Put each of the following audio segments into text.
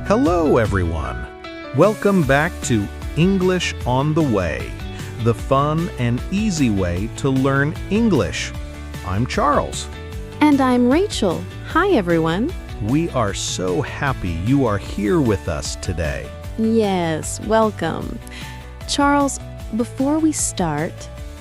Hello, everyone. Welcome back to English on the Way, the fun and easy way to learn English. I'm Charles. And I'm Rachel. Hi, everyone. We are so happy you are here with us today. Yes, welcome. Charles, before we start,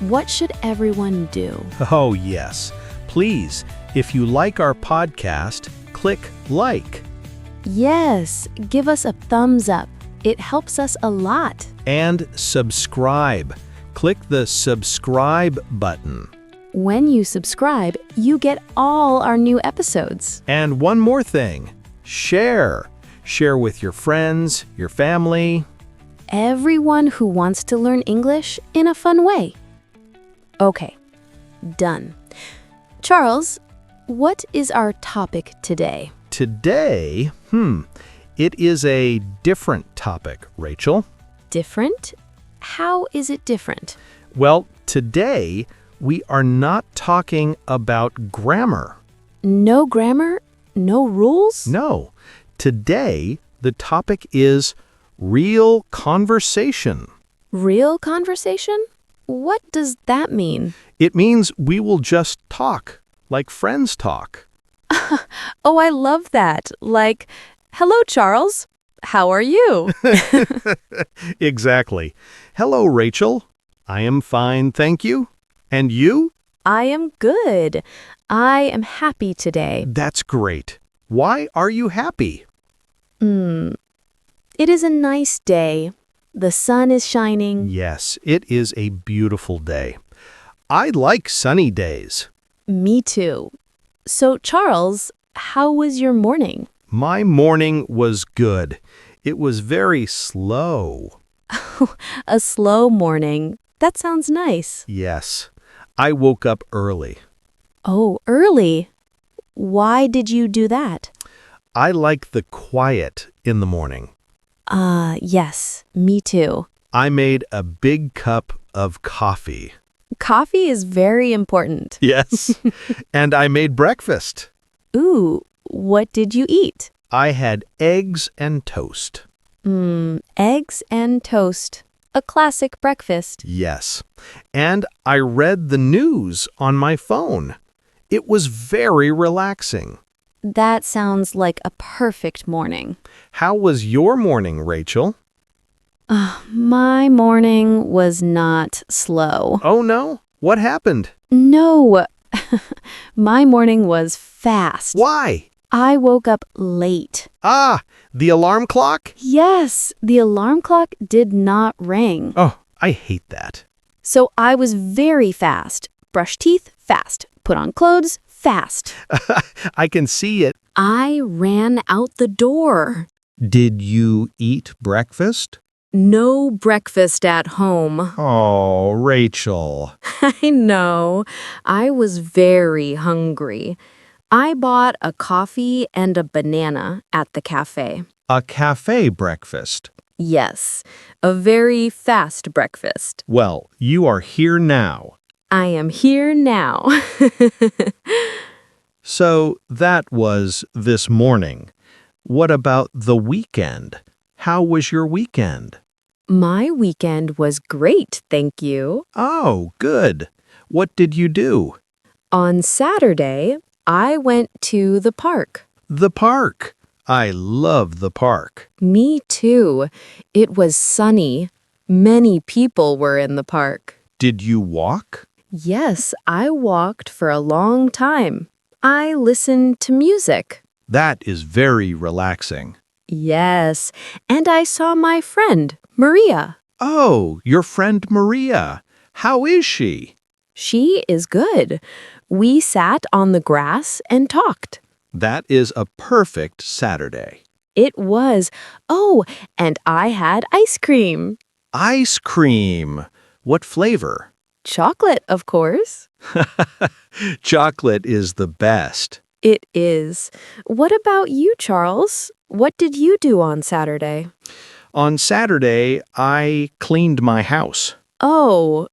what should everyone do? Oh, yes. Please, if you like our podcast, click like. Yes, give us a thumbs up. It helps us a lot. And subscribe. Click the subscribe button. When you subscribe, you get all our new episodes. And one more thing, share. Share with your friends, your family. Everyone who wants to learn English in a fun way. Okay, done. Charles, what is our topic today? Today, it is a different topic, Rachel. Different? How is it different? Well, today we are not talking about grammar. No grammar? No rules? No. Today, the topic is real conversation. Real conversation? What does that mean? It means we will just talk, like friends talk. Oh, I love that. Like, hello, Charles. How are you? Exactly. Hello, Rachel. I am fine, thank you. And you? I am good. I am happy today. That's great. Why are you happy? It is a nice day. The sun is shining. Yes, it is a beautiful day. I like sunny days. Me too. So, Charles, how was your morning? My morning was good. It was very slow. A slow morning. That sounds nice. Yes, I woke up early. Oh, early. Why did you do that? I like the quiet in the morning. Yes, me too. I made a big cup of coffee. Coffee is very important. Yes, and I made breakfast. Ooh, what did you eat? I had eggs and toast. Eggs and toast. A classic breakfast. Yes, and I read the news on my phone. It was very relaxing. That sounds like a perfect morning. How was your morning, Rachel? My morning was not slow. Oh no? What happened? No, my morning was fast. Why? I woke up late. Ah, the alarm clock? Yes, the alarm clock did not ring. Oh, I hate that. So I was very fast. Brush teeth, fast. Put on clothes, fast. I can see it. I ran out the door. Did you eat breakfast? No breakfast at home. Oh, Rachel. I know. I was very hungry. I bought a coffee and a banana at the cafe. A cafe breakfast. Yes, a very fast breakfast. Well, you are here now. I am here now. So that was this morning. What about the weekend? How was your weekend? My weekend was great, thank you. Oh, good. What did you do? On Saturday, I went to the park. The park. I love the park. Me too. It was sunny. Many people were in the park. Did you walk? Yes, I walked for a long time. I listened to music. That is very relaxing. Yes, and I saw my friend, Maria. Oh, your friend Maria. How is she? She is good. We sat on the grass and talked. That is a perfect Saturday. It was. Oh, and I had ice cream. Ice cream. What flavor? Chocolate, of course. Chocolate is the best. It is. What about you, Charles? What did you do on Saturday? On Saturday, I cleaned my house. Oh,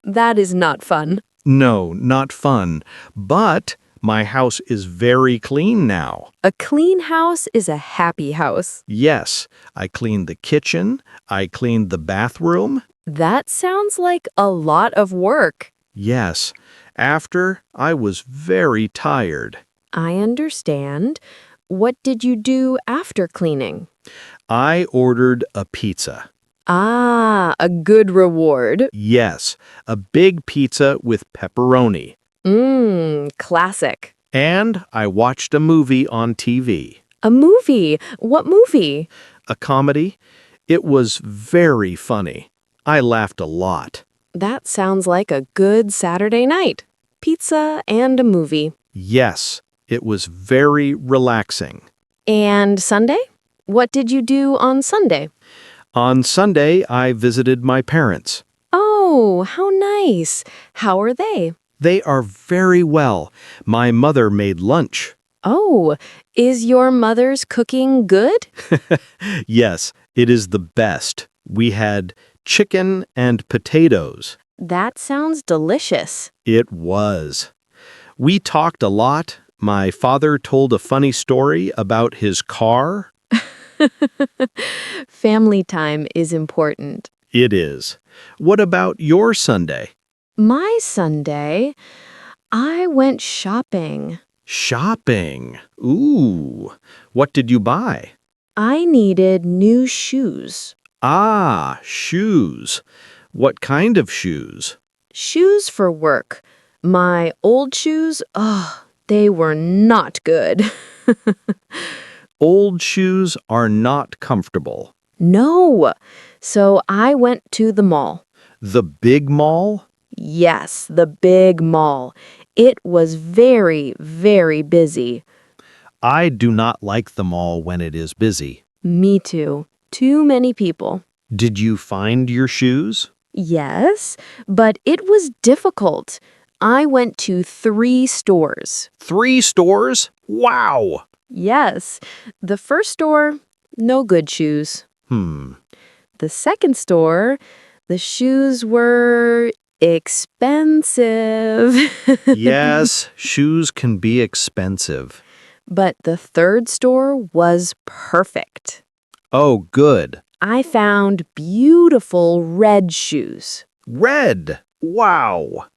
that is not fun. No, not fun. But My house is very clean now. A clean house is a happy house. Yes, I cleaned the kitchen. I cleaned the bathroom. That sounds like a lot of work. Yes, after I was very tired. I understand. What did you do after cleaning? I ordered a pizza. Ah, a good reward. Yes, a big pizza with pepperoni. Classic. And I watched a movie on TV. A movie? What movie? A comedy. It was very funny. I laughed a lot. That sounds like a good Saturday night. Pizza and a movie. Yes, it was very relaxing. And Sunday? What did you do on Sunday? On Sunday, I visited my parents. Oh, how nice. How are they? They are very well. My mother made lunch. Oh, is your mother's cooking good? Yes, it is the best. We had chicken and potatoes. That sounds delicious. It was. We talked a lot. My father told a funny story about his car. Family time is important. It is. What about your Sunday? My Sunday, I went shopping. Shopping. Ooh. What did you buy? I needed new shoes. Ah, shoes. What kind of shoes? Shoes for work. My old shoes, they were not good. Old shoes are not comfortable. No. So I went to the mall. The big mall? Yes, the big mall. It was very, very busy. I do not like the mall when it is busy. Me too. Too many people. Did you find your shoes? Yes, but it was difficult. I went to 3 stores. 3 stores? Wow! Yes, the first store, no good shoes. The second store, the shoes were expensive. Yes, shoes can be expensive. But the third store was perfect. Oh, good. I found beautiful red shoes. Red! Wow!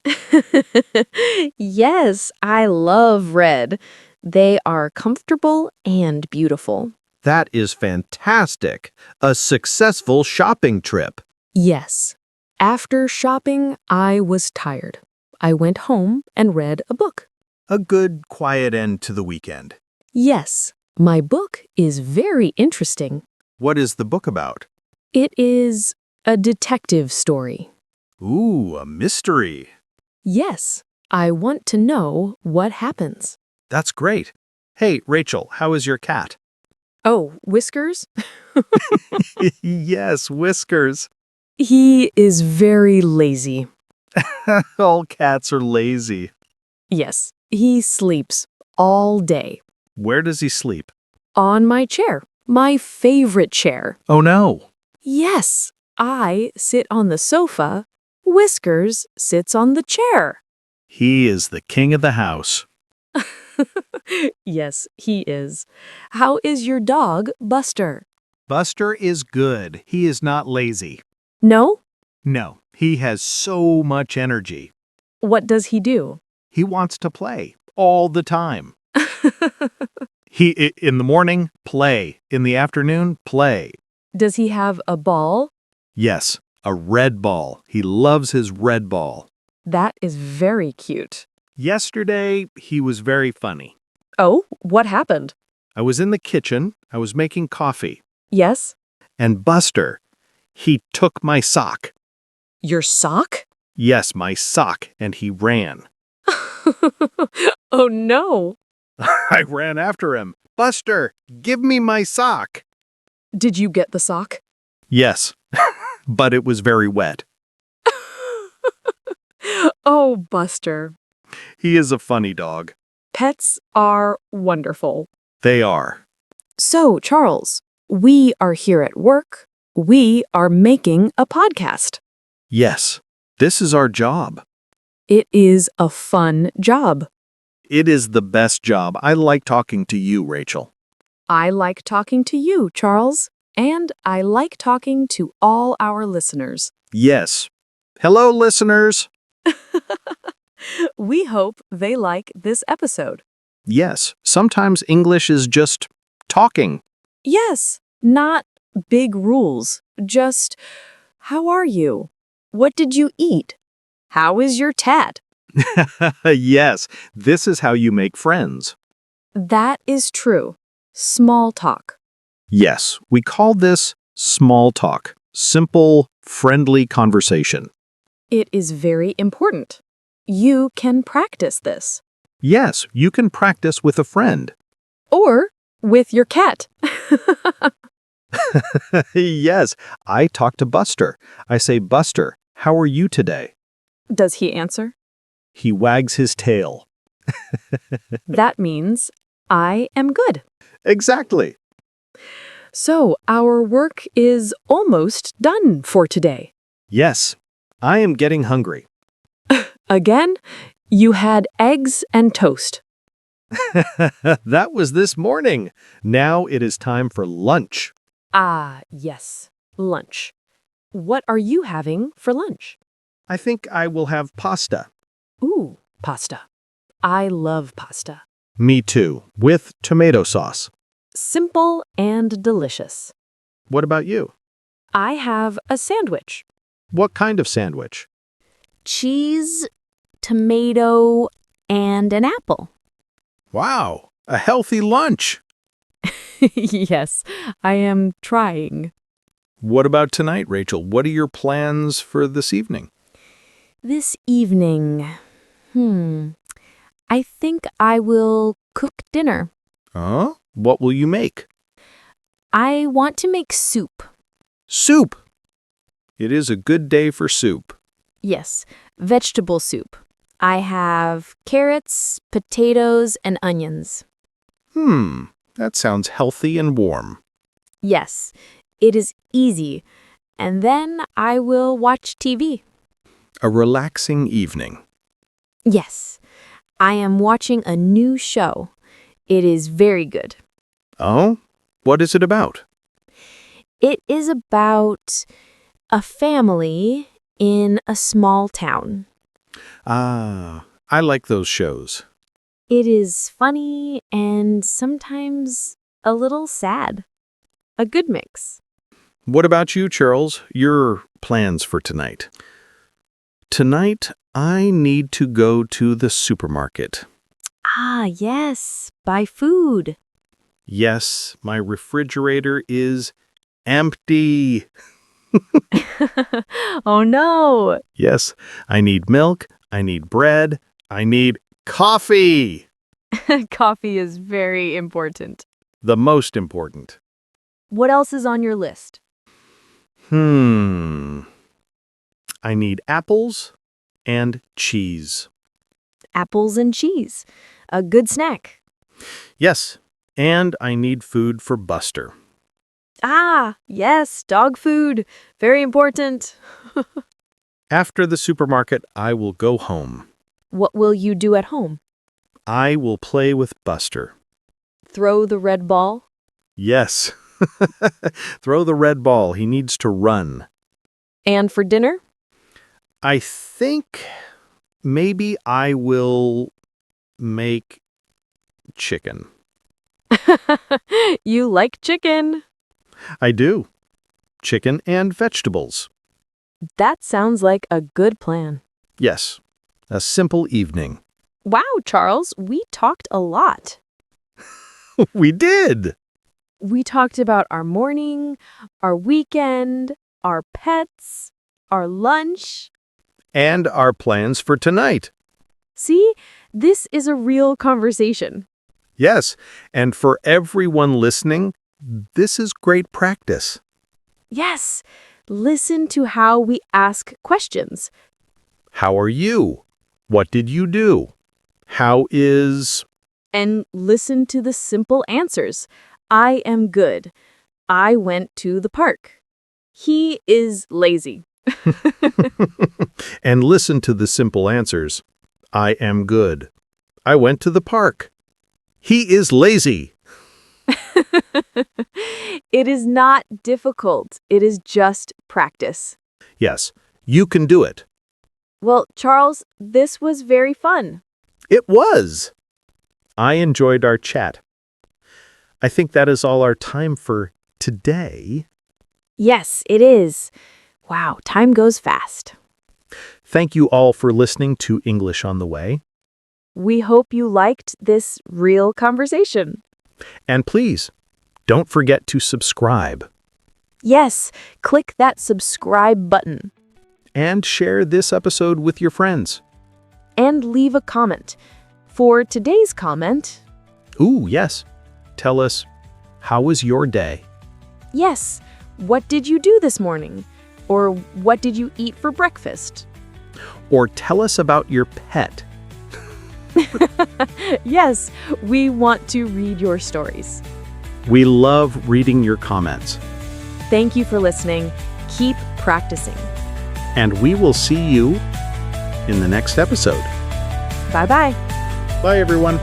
Yes, I love red. They are comfortable and beautiful. That is fantastic. A successful shopping trip. Yes. After shopping, I was tired. I went home and read a book. A good, quiet end to the weekend. Yes, my book is very interesting. What is the book about? It is a detective story. Ooh, a mystery. Yes, I want to know what happens. That's great. Hey, Rachel, how is your cat? Oh, Whiskers? Yes, Whiskers. He is very lazy. All cats are lazy. Yes, he sleeps all day. Where does he sleep? On my chair, my favorite chair. Oh no. Yes, I sit on the sofa. Whiskers sits on the chair. He is the king of the house. Yes, he is. How is your dog, Buster? Buster is good. He is not lazy. No? No, he has so much energy. What does he do? He wants to play all the time. In the morning, play. In the afternoon, play. Does he have a ball? Yes, a red ball. He loves his red ball. That is very cute. Yesterday, he was very funny. Oh, what happened? I was in the kitchen. I was making coffee. Yes? And Buster, he took my sock. Your sock? Yes, my sock, and he ran. Oh no. I ran after him. Buster, give me my sock. Did you get the sock? Yes, but it was very wet. Oh, Buster. He is a funny dog. Pets are wonderful. They are. So, Charles, we are here at work. We are making a podcast. Yes, this is our job. It is a fun job. It is the best job. I like talking to you, Rachel. I like talking to you, Charles, and I like talking to all our listeners. Yes. Hello, listeners. We hope they like this episode. Yes, sometimes English is just talking. Yes, not big rules, just how are you? What did you eat? How is your tat? Yes, this is how you make friends. That is true. Small talk. Yes, we call this small talk, simple, friendly conversation. It is very important. You can practice this. Yes, you can practice with a friend. Or with your cat. Yes, I talk to Buster. I say, Buster, how are you today? Does he answer? He wags his tail. That means I am good. Exactly. So our work is almost done for today. Yes, I am getting hungry. Again, you had eggs and toast. That was this morning. Now it is time for lunch. Ah, yes, lunch. What are you having for lunch? I think I will have pasta. Ooh, pasta. I love pasta. Me too, with tomato sauce. Simple and delicious. What about you? I have a sandwich. What kind of sandwich? Cheese, tomato, and an apple. Wow, a healthy lunch. Yes, I am trying. What about tonight, Rachel? What are your plans for this evening? This evening, I think I will cook dinner. Huh? What will you make? I want to make soup. Soup. It is a good day for soup. Yes, vegetable soup. I have carrots, potatoes, and onions. That sounds healthy and warm. Yes, it is easy. And then I will watch TV. A relaxing evening. Yes, I am watching a new show. It is very good. Oh? What is it about? It is about a family in a small town. Ah, I like those shows. It is funny and sometimes a little sad. A good mix. What about you, Charles? Your plans for tonight? Tonight, I need to go to the supermarket. Ah, yes, buy food. Yes, my refrigerator is empty. Oh no! Yes, I need milk, I need bread, I need coffee. Coffee is very important. The most important. What else is on your list? I need apples and cheese. Apples and cheese. A good snack. Yes, and I need food for Buster. Ah, yes, dog food. Very important. After the supermarket, I will go home. What will you do at home? I will play with Buster. Throw the red ball. Yes. Throw the red ball. He needs to run. And for dinner? I think maybe I will make chicken. You like chicken. I do. Chicken and vegetables. That sounds like a good plan. Yes. A simple evening. Wow, Charles, we talked a lot. We did. We talked about our morning, our weekend, our pets, our lunch. And our plans for tonight. See, this is a real conversation. Yes. And for everyone listening, this is great practice. Yes, listen to how we ask questions. How are you? What did you do? How is... And listen to the simple answers. I am good. I went to the park. He is lazy. And listen to the simple answers. I am good. I went to the park. He is lazy. It is not difficult. It is just practice. Yes, you can do it. Well, Charles, this was very fun. It was. I enjoyed our chat. I think that is all our time for today. Yes, it is. Wow, time goes fast. Thank you all for listening to English on the Way. We hope you liked this real conversation. And please, don't forget to subscribe Yes, click that subscribe button and share this episode with your friends. and leave a comment. For today's comment, Ooh, yes. Tell us, how was your day? yes, what did you do this morning? Or what did you eat for breakfast? Or tell us about your pet. Yes, we want to read your stories. We love reading your comments. Thank you for listening. Keep practicing. And we will see you in the next episode. Bye-bye. Bye, everyone.